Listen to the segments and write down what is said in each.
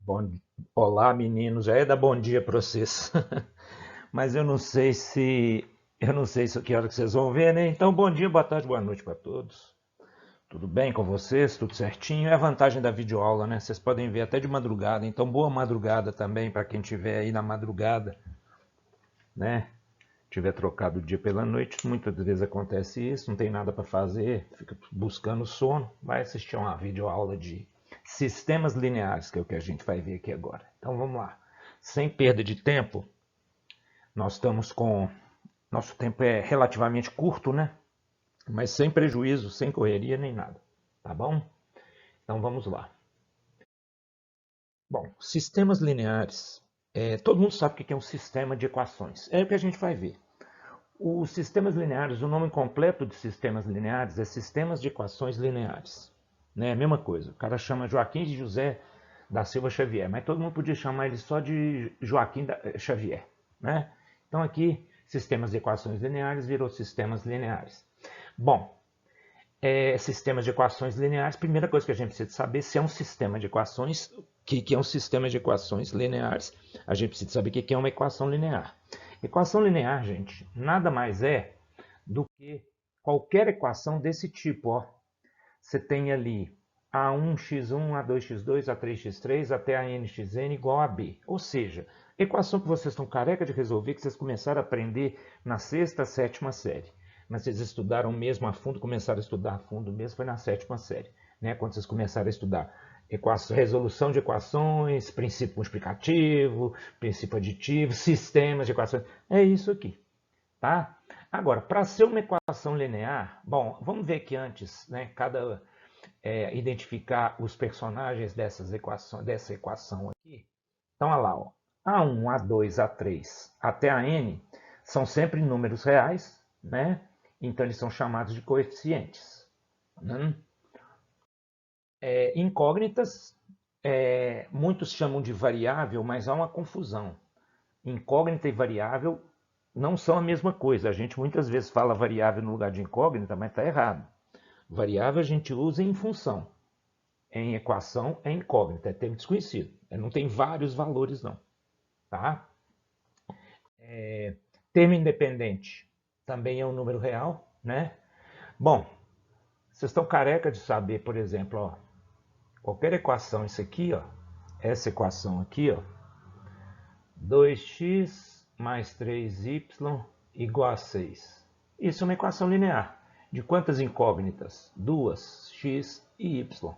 Bom, olá meninos, já é dar bom dia para vocês. Mas eu não sei se que hora que vocês vão ver, né? Então, bom dia, boa tarde, boa noite para todos. Tudo bem com vocês? Tudo certinho? É a vantagem da videoaula, né? Vocês podem ver até de madrugada. Então, boa madrugada também para quem estiver aí na madrugada, né? Tiver trocado o dia pela noite, muitas vezes acontece isso, não tem nada para fazer, fica buscando sono, vai assistir uma videoaula de sistemas lineares, que é o que a gente vai ver aqui agora. Então vamos lá. Sem perda de tempo, nós estamos com. Nosso tempo é relativamente curto, né? Mas sem prejuízo, sem correria nem nada. Tá bom? Então vamos lá. Bom, sistemas lineares. Todo mundo sabe o que é um sistema de equações. É o que a gente vai ver. Os sistemas lineares, o nome completo de sistemas lineares é sistemas de equações lineares. Né? A mesma coisa. O cara chama Joaquim de José da Silva Xavier, mas todo mundo podia chamar ele só de Joaquim Xavier. Né? Então aqui, sistemas de equações lineares virou sistemas lineares. Bom, sistemas de equações lineares, primeira coisa que a gente precisa saber se é um sistema de equações, o que é um sistema de equações lineares. A gente precisa saber o que é uma equação linear. Equação linear, gente, nada mais é do que qualquer equação desse tipo. Ó. Você tem ali A1x1, A2x2, A3x3 até a nxn igual a B. Ou seja, equação que vocês estão careca de resolver, que vocês começaram a aprender na sexta, sétima série. Mas vocês estudaram mesmo a fundo, começaram a estudar a fundo mesmo, foi na sétima série. Né? Quando vocês começaram a estudar resolução de equações, princípio multiplicativo, princípio aditivo, sistemas de equações. É isso aqui. Tá? Agora, para ser uma equação linear, bom, vamos ver que antes, né, identificar os personagens dessa equação aqui. Então, olha lá, ó, A1, A2, A3 até a N são sempre números reais, né? Então, eles são chamados de coeficientes. Né? Incógnitas, muitos chamam de variável, mas há uma confusão. Incógnita e variável não são a mesma coisa. A gente muitas vezes fala variável no lugar de incógnita, mas está errado. Variável a gente usa em função. Em equação é incógnita, é termo desconhecido. Não tem vários valores, não. Tá? Termo independente também é um número real, né? Bom, vocês estão careca de saber, por exemplo, ó, qualquer equação, isso aqui, ó, essa equação aqui, ó, 2x mais 3y igual a 6. Isso é uma equação linear. De quantas incógnitas? Duas, x e y.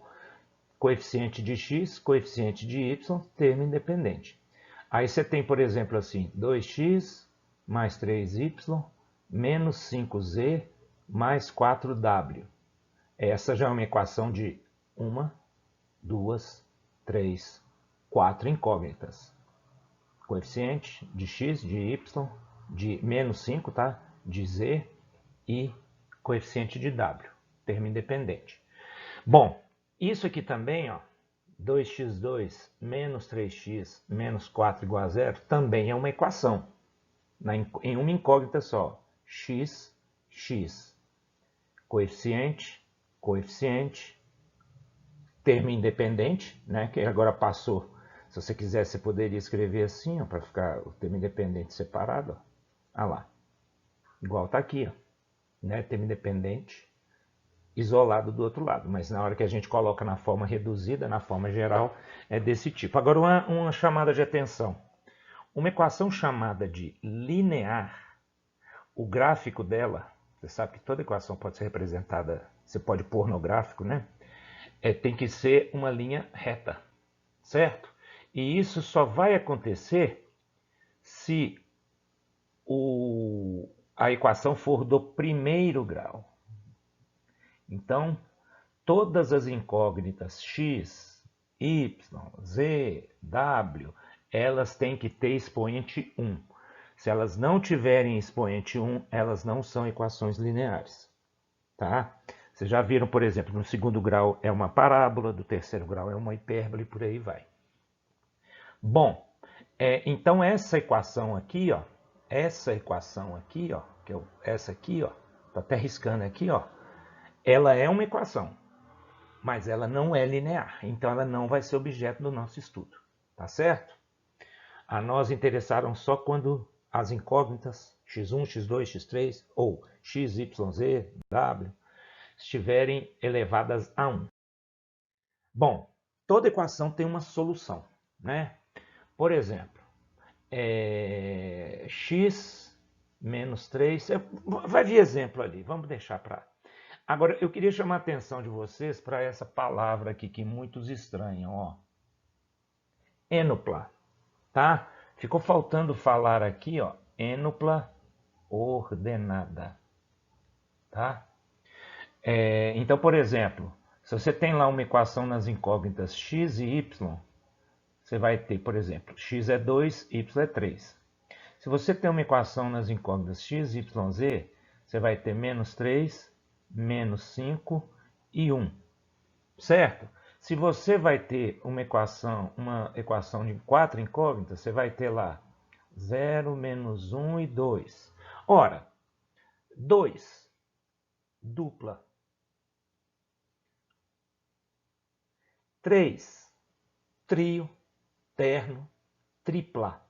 Coeficiente de x, coeficiente de y, termo independente. Aí você tem, por exemplo, assim, 2x mais 3y menos 5z mais 4w. Essa já é uma equação de uma, duas, três, quatro incógnitas. Coeficiente de x, de y, de menos 5, tá? De z e coeficiente de w, termo independente. Bom, isso aqui também, ó, 2x2 menos 3x menos 4 igual a zero, também é uma equação, em uma incógnita só. X, x, coeficiente, coeficiente, termo independente, né, que agora passou. Se você quiser, você poderia escrever assim, para ficar o termo independente separado. Ó. Ah lá, igual está aqui, ó, né, termo independente isolado do outro lado, mas na hora que a gente coloca na forma reduzida, na forma geral, é desse tipo. Agora, uma chamada de atenção. Uma equação chamada de linear, o gráfico dela, você sabe que toda equação pode ser representada, você pode pôr no gráfico, né? Tem que ser uma linha reta, certo? E isso só vai acontecer se a equação for do primeiro grau. Então, todas as incógnitas x, y, z, w, elas têm que ter expoente 1. Se elas não tiverem expoente 1, elas não são equações lineares. Tá? Vocês já viram, por exemplo, no segundo grau é uma parábola, do terceiro grau é uma hipérbole, e por aí vai. Bom, então essa equação aqui, ó, que é essa aqui, ó, tô até riscando aqui, ó, ela é uma equação, mas ela não é linear, então ela não vai ser objeto do nosso estudo. tá certo? A nós interessaram só quando as incógnitas x1, x2, x3 ou x, y, z, w estiverem elevadas a 1. Bom, toda equação tem uma solução, né? Por exemplo, x menos 3, vai vir exemplo ali, vamos deixar para... Agora, eu queria chamar a atenção de vocês para essa palavra aqui que muitos estranham, ó. Ênupla, tá? Ficou faltando falar aqui, ó, ênupla ordenada, tá? Então, por exemplo, se você tem lá uma equação nas incógnitas x e y, você vai ter, por exemplo, x é 2, y é 3. Se você tem uma equação nas incógnitas x, y, z, você vai ter menos 3, menos 5 e 1, certo? Se você vai ter uma equação de 4 incógnitas, você vai ter lá 0, menos 1 e 2. Ora, 2, dupla. 3, trio, terno, tripla.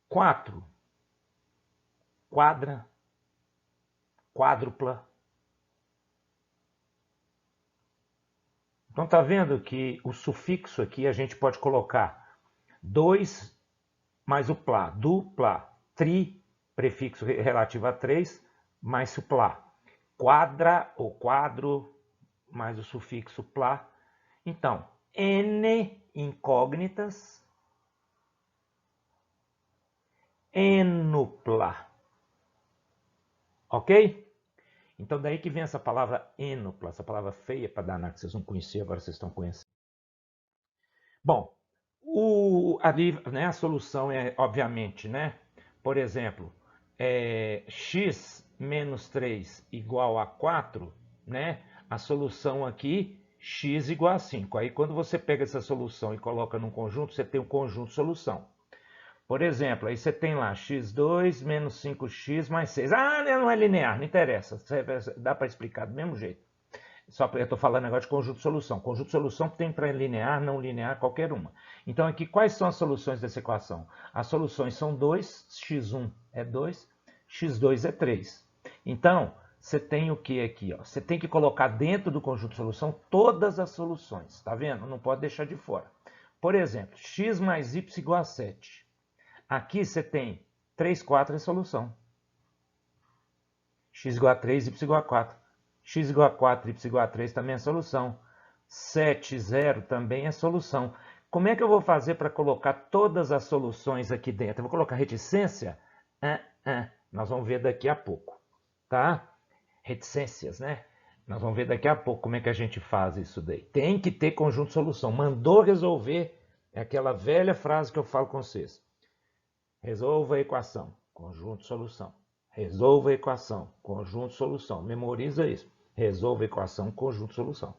4, quadra, quádrupla. Então tá vendo que o sufixo aqui a gente pode colocar 2 mais o plá, dupla, tri, prefixo relativo a 3, mais o plá. Quadra ou quadro, mais o sufixo plá. Então, n incógnitas, ênupla. Ok? Então, daí que vem essa palavra ênupla, essa palavra feia para danar, que vocês não conheciam, agora vocês estão conhecendo. Bom, a solução é, obviamente, né? Por exemplo, x menos 3 igual a 4, né? A solução aqui, x igual a 5. Aí, quando você pega essa solução e coloca num conjunto, você tem um conjunto solução. Por exemplo, aí você tem lá x2 menos 5x mais 6. Ah, não é linear, não interessa. Dá para explicar do mesmo jeito. Só eu estou falando agora de conjunto de solução. Conjunto de solução tem para linear, não linear, qualquer uma. Então, aqui, quais são as soluções dessa equação? As soluções são 2, x1 é 2, x2 é 3. Então, você tem o que aqui? Ó? Você tem que colocar dentro do conjunto de solução todas as soluções. Tá vendo? Não pode deixar de fora. Por exemplo, x mais y igual a 7. Aqui você tem 3, 4 é solução. X igual a 3, y igual a 4. X igual a 4, y igual a 3 também é solução. 7, 0 também é solução. Como é que eu vou fazer para colocar todas as soluções aqui dentro? Eu vou colocar reticência? Nós vamos ver daqui a pouco, tá? Reticências, né? Nós vamos ver daqui a pouco como é que a gente faz isso daí. Tem que ter conjunto de solução. Mandou resolver, é aquela velha frase que eu falo com vocês. Resolva a equação, conjunto de solução. Resolva a equação, conjunto de solução. Memoriza isso. Resolva a equação, conjunto de solução.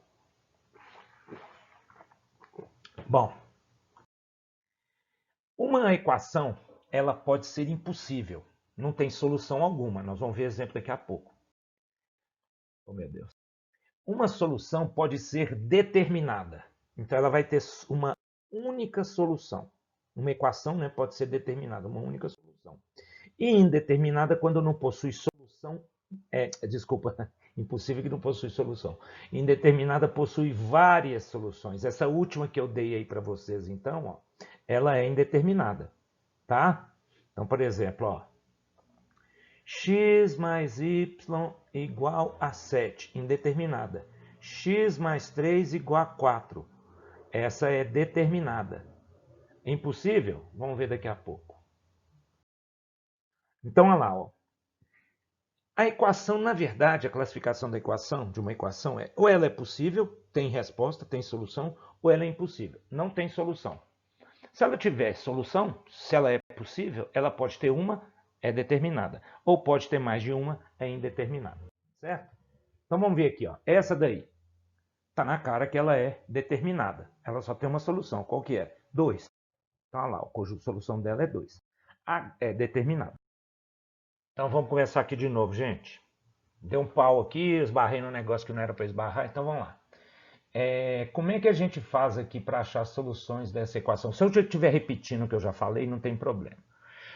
Bom, uma equação, ela pode ser impossível. Não tem solução alguma. Nós vamos ver exemplo daqui a pouco. Oh, meu Deus. Uma solução pode ser determinada. Então, ela vai ter uma única solução. Uma equação, né, pode ser determinada, uma única solução. E indeterminada quando não possui solução. Impossível que não possui solução. Indeterminada possui várias soluções. Essa última que eu dei aí para vocês, então, ó, ela é indeterminada, tá? Então, por exemplo, ó, x mais y igual a 7, indeterminada. X mais 3 igual a 4. Essa é determinada. Impossível? Vamos ver daqui a pouco. Então, olha lá, ó. A equação, na verdade, a classificação da equação, de uma equação é ou ela é possível, tem resposta, tem solução, ou ela é impossível, não tem solução. Se ela tiver solução, se ela é possível, ela pode ter uma, é determinada. Ou pode ter mais de uma, é indeterminada. Certo? Então vamos ver aqui, ó. Essa daí, está na cara que ela é determinada. Ela só tem uma solução. Qual que é? 2. Então, olha lá, o conjunto de solução dela é 2. É determinada. Então vamos começar aqui de novo, gente. Deu um pau aqui, esbarrei no negócio que não era para esbarrar, então vamos lá. Como é que a gente faz aqui para achar soluções dessa equação? Se eu já estiver repetindo o que eu já falei, não tem problema.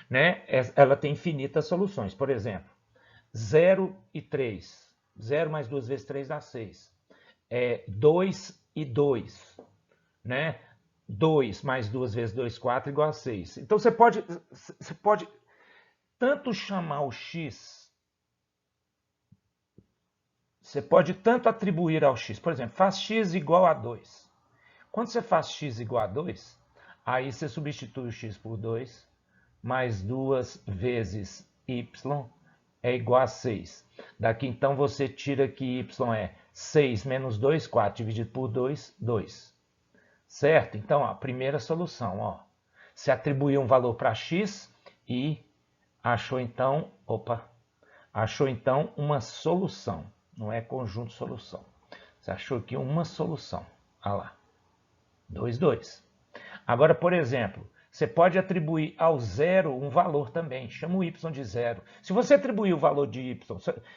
Né? Ela tem infinitas soluções. Por exemplo, 0 e 3. 0 mais 2 vezes 3 dá 6. 2 e 2. Né? 2 mais 2 vezes 2, 4 igual a 6. Então você pode tanto chamar o x, você pode tanto atribuir ao x. Por exemplo, faz x igual a 2. Quando você faz x igual a 2, aí você substitui o x por 2, mais 2 vezes y é igual a 6. Daqui então você tira que y é 6 menos 2, 4, dividido por 2, 2. Certo? Então, ó, primeira solução, ó. Você atribuiu um valor para x e achou então uma solução. Não é conjunto solução. Você achou aqui uma solução. Olha lá. 2, 2. Agora, por exemplo, você pode atribuir ao zero um valor também. Chama o y de zero. Se você atribuir o valor de y,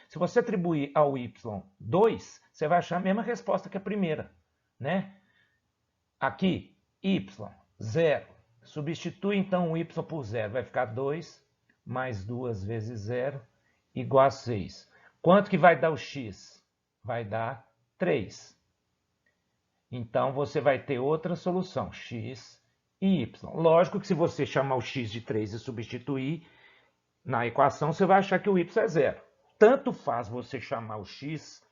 se você atribuir ao y 2, você vai achar a mesma resposta que a primeira, né? Aqui, y, 0. Substitui então o y por 0. Vai ficar 2 mais 2 vezes 0 igual a 6. Quanto que vai dar o x? Vai dar 3. Então, você vai ter outra solução, x e y. Lógico que se você chamar o x de 3 e substituir na equação, você vai achar que o y é 0. Tanto faz você chamar o x,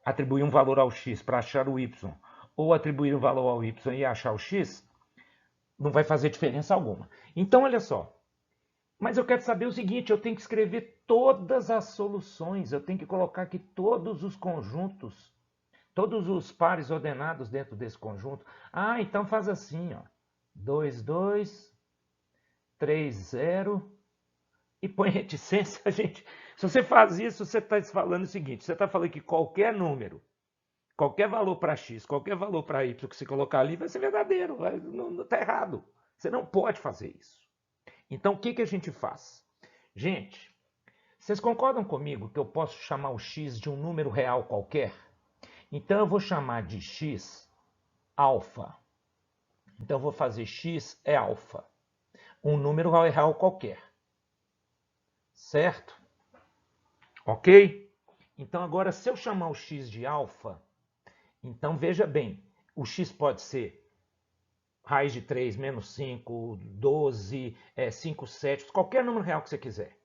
atribuir um valor ao x para achar o y, ou atribuir um valor ao y e achar o x, não vai fazer diferença alguma. Então, olha só. Mas eu quero saber o seguinte, eu tenho que escrever todas as soluções, eu tenho que colocar aqui todos os conjuntos, todos os pares ordenados dentro desse conjunto. Ah, então faz assim, ó. 2, 2, 3, 0 e põe reticência, gente. Se você faz isso, você está falando o seguinte, você está falando que qualquer número, qualquer valor para x, qualquer valor para y que você colocar ali vai ser verdadeiro, não está errado. Você não pode fazer isso. Então, o que a gente faz? Gente, vocês concordam comigo que eu posso chamar o x de um número real qualquer? Então, eu vou chamar de x alfa. Então, eu vou fazer x é alfa. Um número real qualquer. Certo? Ok? Então, agora, se eu chamar o x de alfa, então, veja bem, o x pode ser raiz de 3, menos 5, 12, 5 sétimos, qualquer número real que você quiser.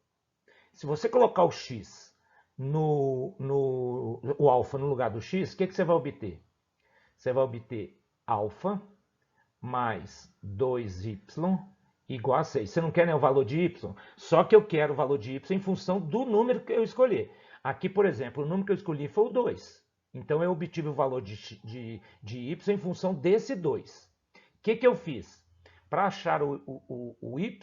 Se você colocar o x o alfa no lugar do x, o que você vai obter? Você vai obter alfa mais 2y igual a 6. Você não quer, né, o valor de y? Só que eu quero o valor de y em função do número que eu escolher. Aqui, por exemplo, o número que eu escolhi foi o 2. Então, eu obtive o valor de y em função desse 2. O que eu fiz? Para achar o y,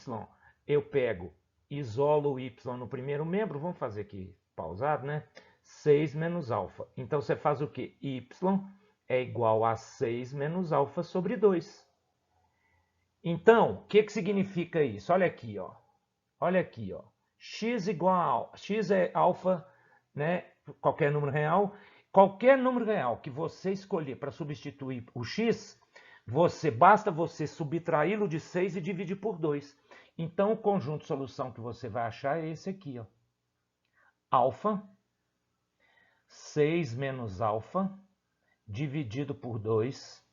eu pego, isolo o y no primeiro membro, vamos fazer aqui pausado, né? 6 menos alfa. Então, você faz o quê? Y é igual a 6 menos alfa sobre 2. Então, o que significa isso? Olha aqui, ó. Olha aqui, ó. X igual a x é alfa, né? Qualquer número real. Qualquer número real que você escolher para substituir o x, basta você subtraí-lo de 6 e dividir por 2. Então, o conjunto de solução que você vai achar é esse aqui, ó. Alfa, 6 menos alfa, dividido por 2,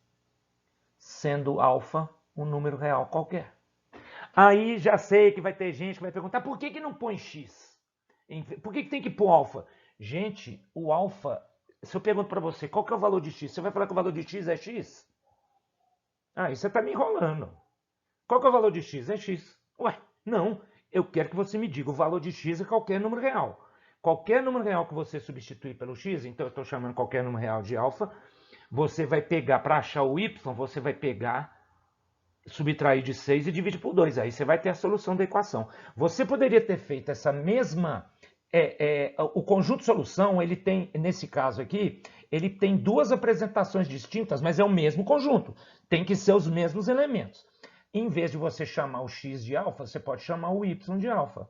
sendo alfa um número real qualquer. Aí já sei que vai ter gente que vai perguntar por que não põe x? Por que tem que pôr alfa? Gente, o alfa, se eu pergunto para você qual que é o valor de x, você vai falar que o valor de x é x? Ah, isso você está me enrolando. Qual que é o valor de x? É x. Ué, não. Eu quero que você me diga o valor de x é qualquer número real. Qualquer número real que você substituir pelo x, então eu estou chamando qualquer número real de alfa, você vai pegar, para achar o y, você vai pegar, subtrair de 6 e dividir por 2. Aí você vai ter a solução da equação. Você poderia ter feito essa mesma... o conjunto de solução, ele tem, nesse caso aqui, ele tem duas apresentações distintas, mas é o mesmo conjunto. Tem que ser os mesmos elementos. Em vez de você chamar o x de alfa, você pode chamar o y de alfa.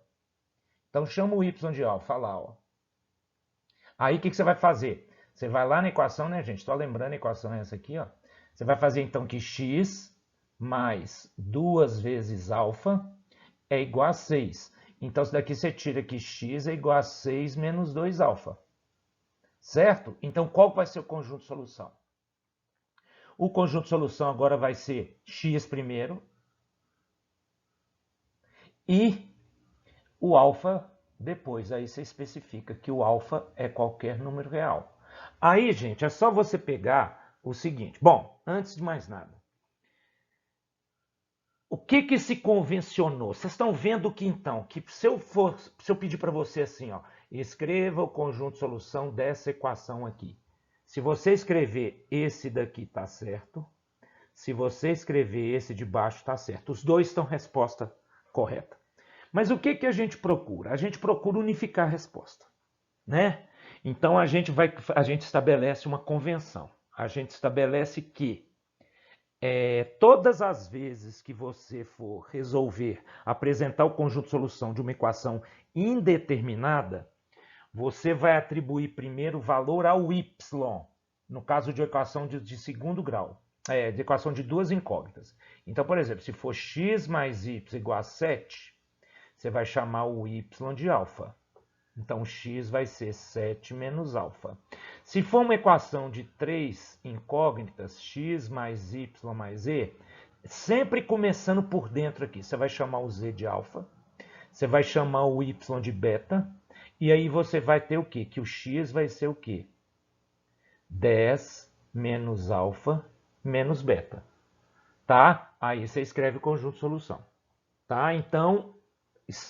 Então, chama o y de alfa lá, ó. Aí, o que você vai fazer? Você vai lá na equação, né, gente? Estou lembrando a equação é essa aqui, ó. Você vai fazer então que x mais 2 vezes alfa é igual a 6. Então, isso daqui você tira que x é igual a 6 menos 2 alfa. Certo? Então, qual vai ser o conjunto de solução? O conjunto de solução agora vai ser x primeiro e o alfa depois. Aí você especifica que o alfa é qualquer número real. Aí, gente, é só você pegar o seguinte. Bom, antes de mais nada, o que se convencionou? Vocês estão vendo que então, que se eu pedir para você assim, ó, escreva o conjunto de solução dessa equação aqui. Se você escrever esse daqui está certo, se você escrever esse de baixo está certo. Os dois estão resposta correta. Mas o que a gente procura? A gente procura unificar a resposta, né? Então a gente estabelece uma convenção. A gente estabelece que todas as vezes que você for resolver, apresentar o conjunto de solução de uma equação indeterminada, você vai atribuir primeiro valor ao y, no caso de equação de segundo grau, de equação de duas incógnitas. Então, por exemplo, se for x mais y igual a 7, você vai chamar o y de alfa. Então, x vai ser 7 menos alfa. Se for uma equação de três incógnitas, x mais y mais z, sempre começando por dentro aqui, você vai chamar o z de alfa, você vai chamar o y de beta, e aí você vai ter o quê? Que o x vai ser o quê? 10 menos alfa menos beta. Tá? Aí você escreve o conjunto de solução. Tá? Então,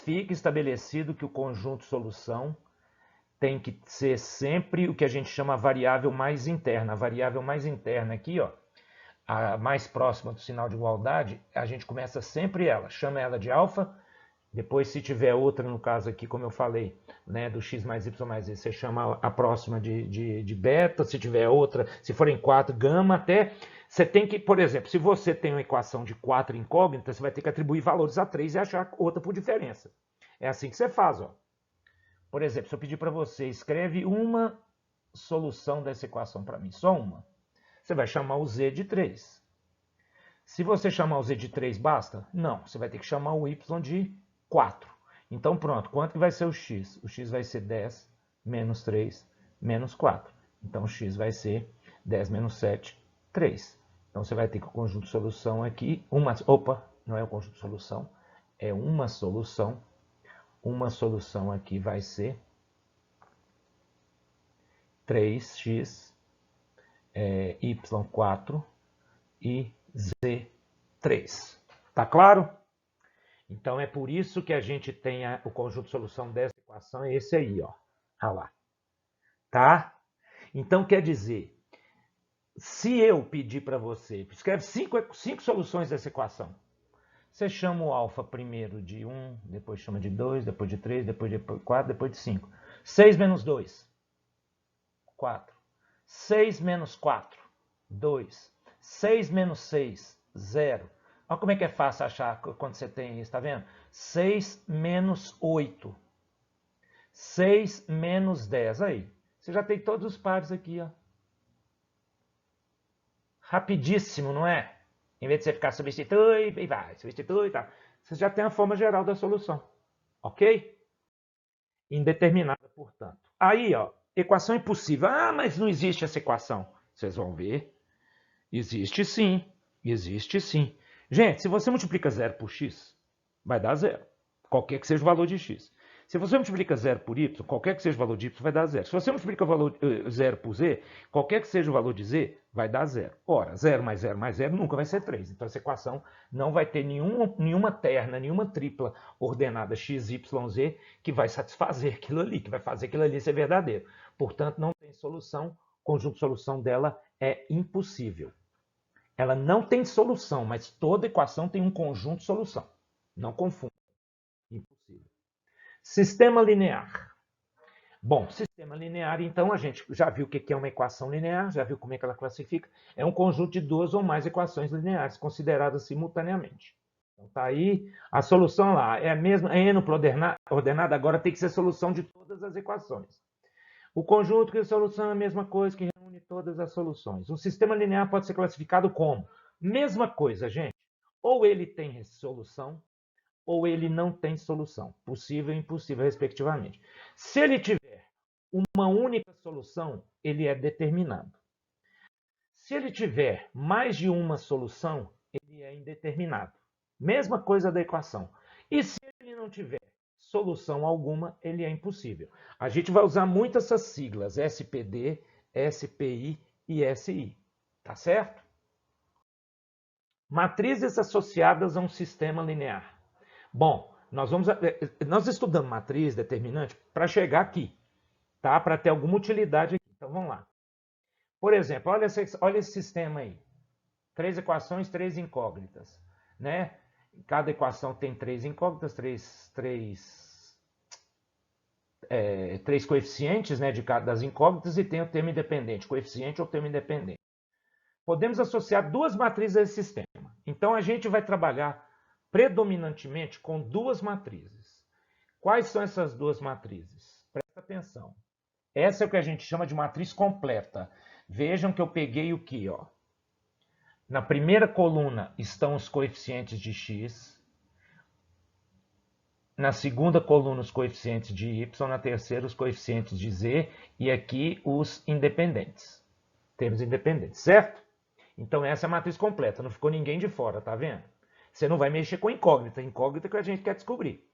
fica estabelecido que o conjunto de solução tem que ser sempre o que a gente chama a variável mais interna. A variável mais interna aqui, ó, a mais próxima do sinal de igualdade, a gente começa sempre ela, chama ela de alfa, depois se tiver outra, no caso aqui, como eu falei, né, do x mais y mais z, você chama a próxima de beta, se tiver outra, se forem 4, gama, até... Você tem que, por exemplo, se você tem uma equação de 4 incógnitas, você vai ter que atribuir valores a 3 e achar outra por diferença. É assim que você faz, ó. Por exemplo, se eu pedir para você, escreve uma solução dessa equação para mim, só uma. Você vai chamar o z de 3. Se você chamar o z de 3, basta? Não, você vai ter que chamar o y de 4. Então, pronto, quanto que vai ser o x? O x vai ser 10 menos 3 menos 4. Então, o x vai ser 10 menos 7, 3. Então, você vai ter que o conjunto de solução aqui, não é o conjunto de solução, é uma solução. Uma solução aqui vai ser 3x, y4 e z3. Tá claro? Então, é por isso que a gente tem o conjunto de solução dessa equação, é esse aí, ó. Olha lá. Tá? Então, quer dizer, se eu pedir para você, escreve 5 soluções dessa equação. Você chama o alfa primeiro de 1, depois chama de 2, depois de 3, depois de 4, depois de 5. 6 menos 2, 4. 6 menos 4, 2. 6 menos 6, 0. Olha como é que é fácil achar quando você tem isso, tá vendo? 6 menos 8. 6 menos 10. Aí, você já tem todos os pares aqui, ó. Rapidíssimo, não é? Em vez de você ficar substitui e vai, substitui e tal. Você já tem a forma geral da solução. Ok? Indeterminada, portanto. Aí, ó, equação impossível. Ah, mas não existe essa equação. Vocês vão ver. Existe sim. Existe sim. Gente, se você multiplica 0 por x, vai dar 0. Qualquer que seja o valor de x. Se você multiplica 0 por y, qualquer que seja o valor de y, vai dar 0. Se você multiplica o valor 0 por z, qualquer que seja o valor de z, vai dar 0. Ora, 0 mais 0 mais 0 nunca vai ser 3. Então, essa equação não vai ter nenhuma terna, nenhuma tripla ordenada x, y, z que vai satisfazer aquilo ali, que vai fazer aquilo ali ser verdadeiro. Portanto, não tem solução. O conjunto de solução dela é impossível. Ela não tem solução, mas toda equação tem um conjunto de solução. Não confunda. Impossível. Sistema linear. Bom, sistema linear, então, a gente já viu o que é uma equação linear, já viu como é que ela classifica. É um conjunto de duas ou mais equações lineares, consideradas simultaneamente. Então, tá aí a solução lá. É a mesma, é n ordenada, agora tem que ser solução de todas as equações. O conjunto de solução é a mesma coisa que reúne todas as soluções. Um sistema linear pode ser classificado como mesma coisa, gente. Ou ele tem solução, ou ele não tem solução. Possível e impossível, respectivamente. Se ele tiver uma única solução, ele é determinado. Se ele tiver mais de uma solução, ele é indeterminado. Mesma coisa da equação. E se ele não tiver solução alguma, ele é impossível. A gente vai usar muito essas siglas, SPD, SPI e SI. Tá certo? Matrizes associadas a um sistema linear. Bom, nós estudamos matriz determinante para chegar aqui, tá? Para ter alguma utilidade aqui. Então vamos lá. Por exemplo, olha esse sistema aí. 3 equações, 3 incógnitas, né? Cada equação tem 3 incógnitas, três coeficientes, né, de cada das incógnitas, e tem o termo independente, coeficiente ou termo independente. Podemos associar duas matrizes a esse sistema. Então a gente vai trabalhar predominantemente com duas matrizes. Quais são essas duas matrizes? Presta atenção. Essa é o que a gente chama de matriz completa. Vejam que eu peguei o que, ó. Na primeira coluna estão os coeficientes de x. Na segunda coluna os coeficientes de y. Na terceira os coeficientes de z. E aqui os independentes. Termos independentes, certo? Então essa é a matriz completa. Não ficou ninguém de fora, tá vendo? Você não vai mexer com incógnita. Incógnita que a gente quer descobrir.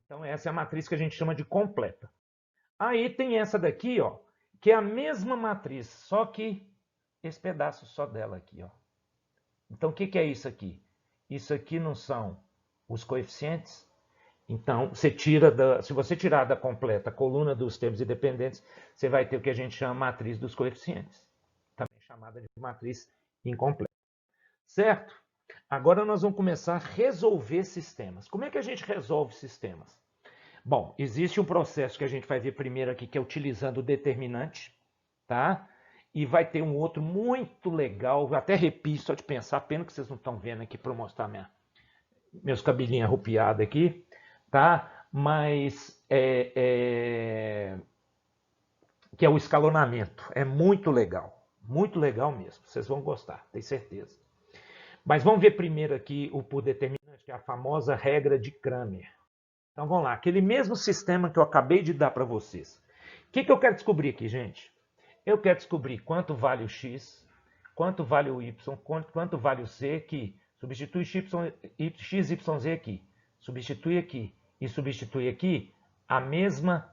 Então essa é a matriz que a gente chama de completa. Aí tem essa daqui, ó, que é a mesma matriz, só que esse pedaço só dela aqui, ó. Então, o que é isso aqui? Isso aqui não são os coeficientes? Então, se você tirar da completa a coluna dos termos independentes, você vai ter o que a gente chama de matriz dos coeficientes. Também chamada de matriz incompleta. Certo? Agora nós vamos começar a resolver sistemas. Como é que a gente resolve sistemas? Bom, existe um processo que a gente vai ver primeiro aqui, que é utilizando o determinante, tá? E vai ter um outro muito legal, eu até arrepio só de pensar, pena que vocês não estão vendo aqui para mostrar meus cabelinhos arrupiados aqui, tá? Mas que é o escalonamento, é muito legal mesmo, vocês vão gostar, tenho certeza. Mas vamos ver primeiro aqui o por determinante, que é a famosa regra de Cramer. Então vamos lá, aquele mesmo sistema que eu acabei de dar para vocês. O que eu quero descobrir aqui, gente? Eu quero descobrir quanto vale o x, quanto vale o y, quanto vale o c, que substitui x, y, z aqui, substitui aqui e substitui aqui, a mesma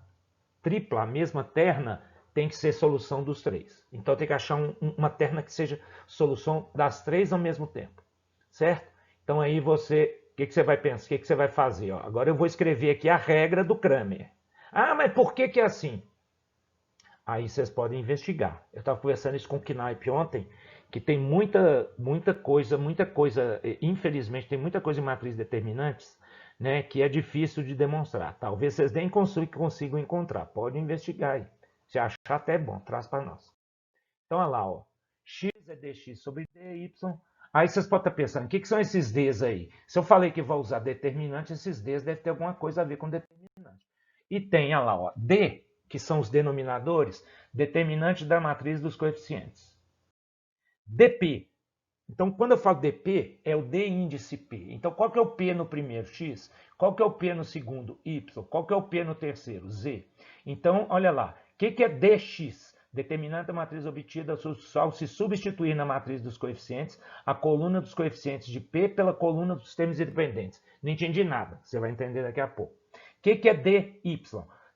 tripla, a mesma terna, tem que ser solução dos três. Então tem que achar uma terna que seja solução das três ao mesmo tempo, certo? Então aí você... O que você vai pensar? O que você vai fazer? Ó, agora eu vou escrever aqui a regra do Cramer. Ah, mas por que é assim? Aí vocês podem investigar. Eu estava conversando isso com o Knaip ontem, que tem muita coisa, infelizmente, tem muita coisa em matrizes determinantes, né, que é difícil de demonstrar. Talvez vocês nem consigam encontrar. Pode investigar aí. Se achar até bom, traz para nós. Então, olha lá, ó. X é dx sobre dy. Aí vocês podem estar pensando, o que são esses Ds aí? Se eu falei que vou usar determinante, esses Ds devem ter alguma coisa a ver com determinante. E tem, olha lá, ó, D, que são os denominadores, determinante da matriz dos coeficientes. dp. Então, quando eu falo dp, é o d índice p. Então, qual que é o p no primeiro? X. Qual que é o p no segundo? Y. Qual que é o p no terceiro? Z. Então, olha lá. O que é dx? Determinante da matriz obtida ao se substituir na matriz dos coeficientes a coluna dos coeficientes de P pela coluna dos termos independentes. Não entendi nada, você vai entender daqui a pouco. O que é dy?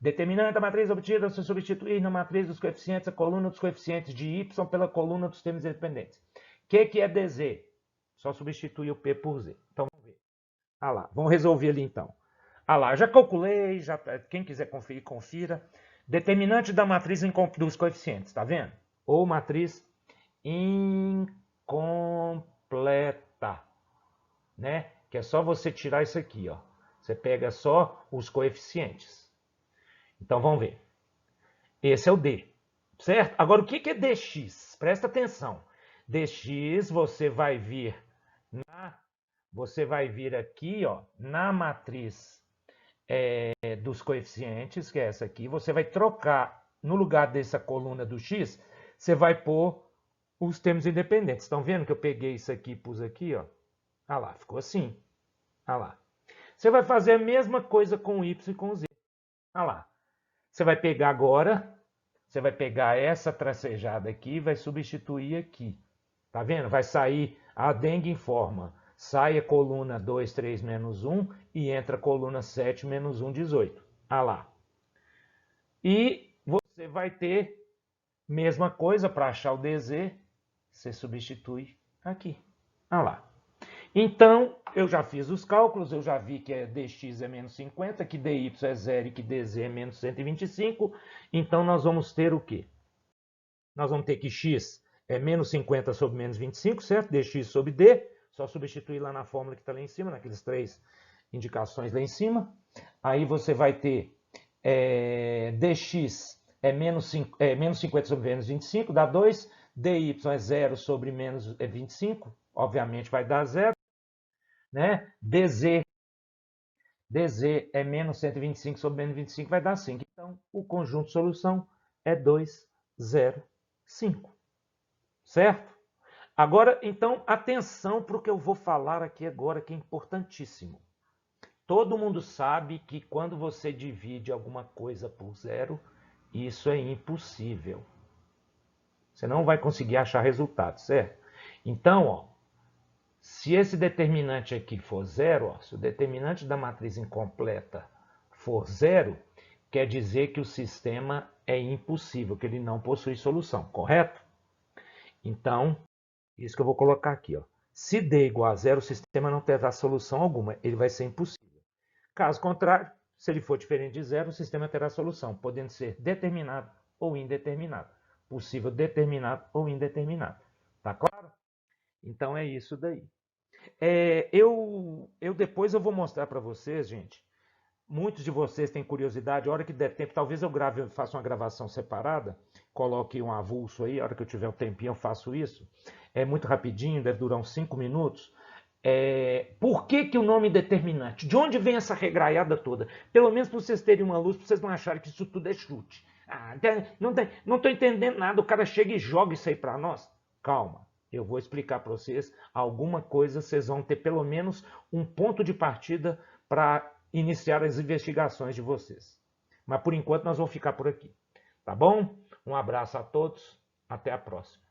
Determinante da matriz obtida ao se substituir na matriz dos coeficientes a coluna dos coeficientes de y pela coluna dos termos independentes. O que é dz? Só substituir o P por Z. Então vamos ver. Ah lá, vamos resolver ali então. Ah lá, já calculei, quem quiser conferir, confira. Determinante da matriz dos coeficientes, tá vendo? Ou matriz incompleta, né? Que é só você tirar isso aqui, ó. Você pega só os coeficientes. Então vamos ver. Esse é o D, certo? Agora o que é dx? Presta atenção. Dx você vai vir aqui, ó, na matriz dos coeficientes, que é essa aqui. Você vai trocar, no lugar dessa coluna do x, você vai pôr os termos independentes. Estão vendo que eu peguei isso aqui e pus aqui, ó? Ah lá, ficou assim. Ah lá. Você vai fazer a mesma coisa com o y e com o z. Ah lá. Você vai pegar agora, você vai pegar essa tracejada aqui e vai substituir aqui. Tá vendo? Vai sair a dengue em forma. Sai a coluna 2, 3, menos 1 e entra a coluna 7, menos 1, 18. Ah lá. E você vai ter mesma coisa para achar o dz, você substitui aqui. Ah lá. Então, eu já fiz os cálculos, eu já vi que dx é menos 50, que dy é 0 e que dz é menos 125. Então, nós vamos ter o quê? Nós vamos ter que x é menos 50 sobre menos 25, certo? dx sobre d. Só substituir lá na fórmula que está lá em cima, naqueles 3 indicações lá em cima. Aí você vai ter dx é menos 50 sobre menos 25, dá 2. dy é 0 sobre menos 25, obviamente vai dar 0. Né? dz é menos 125 sobre menos 25, vai dar 5. Então, o conjunto de solução é 2, 0, 5. Certo? Agora, então, atenção para o que eu vou falar aqui agora, que é importantíssimo. Todo mundo sabe que quando você divide alguma coisa por zero, isso é impossível. Você não vai conseguir achar resultado, certo? Então, ó, se esse determinante aqui for zero, ó, se o determinante da matriz incompleta for zero, quer dizer que o sistema é impossível, que ele não possui solução, correto? Então, isso que eu vou colocar aqui. Ó. Se d igual a zero, o sistema não terá solução alguma, ele vai ser impossível. Caso contrário, se ele for diferente de zero, o sistema terá solução, podendo ser determinado ou indeterminado. Possível determinado ou indeterminado. Tá claro? Então é isso daí. Depois eu vou mostrar para vocês, gente. Muitos de vocês têm curiosidade, a hora que der tempo, talvez eu faça uma gravação separada, coloque um avulso aí, a hora que eu tiver um tempinho eu faço isso. É muito rapidinho, deve durar uns 5 minutos. Por que o nome determinante? De onde vem essa regraiada toda? Pelo menos para vocês terem uma luz, para vocês não acharem que isso tudo é chute. Não estou entendendo nada, o cara chega e joga isso aí para nós. Calma, eu vou explicar para vocês alguma coisa, vocês vão ter pelo menos um ponto de partida para iniciar as investigações de vocês. Mas por enquanto nós vamos ficar por aqui. Tá bom? Um abraço a todos, até a próxima.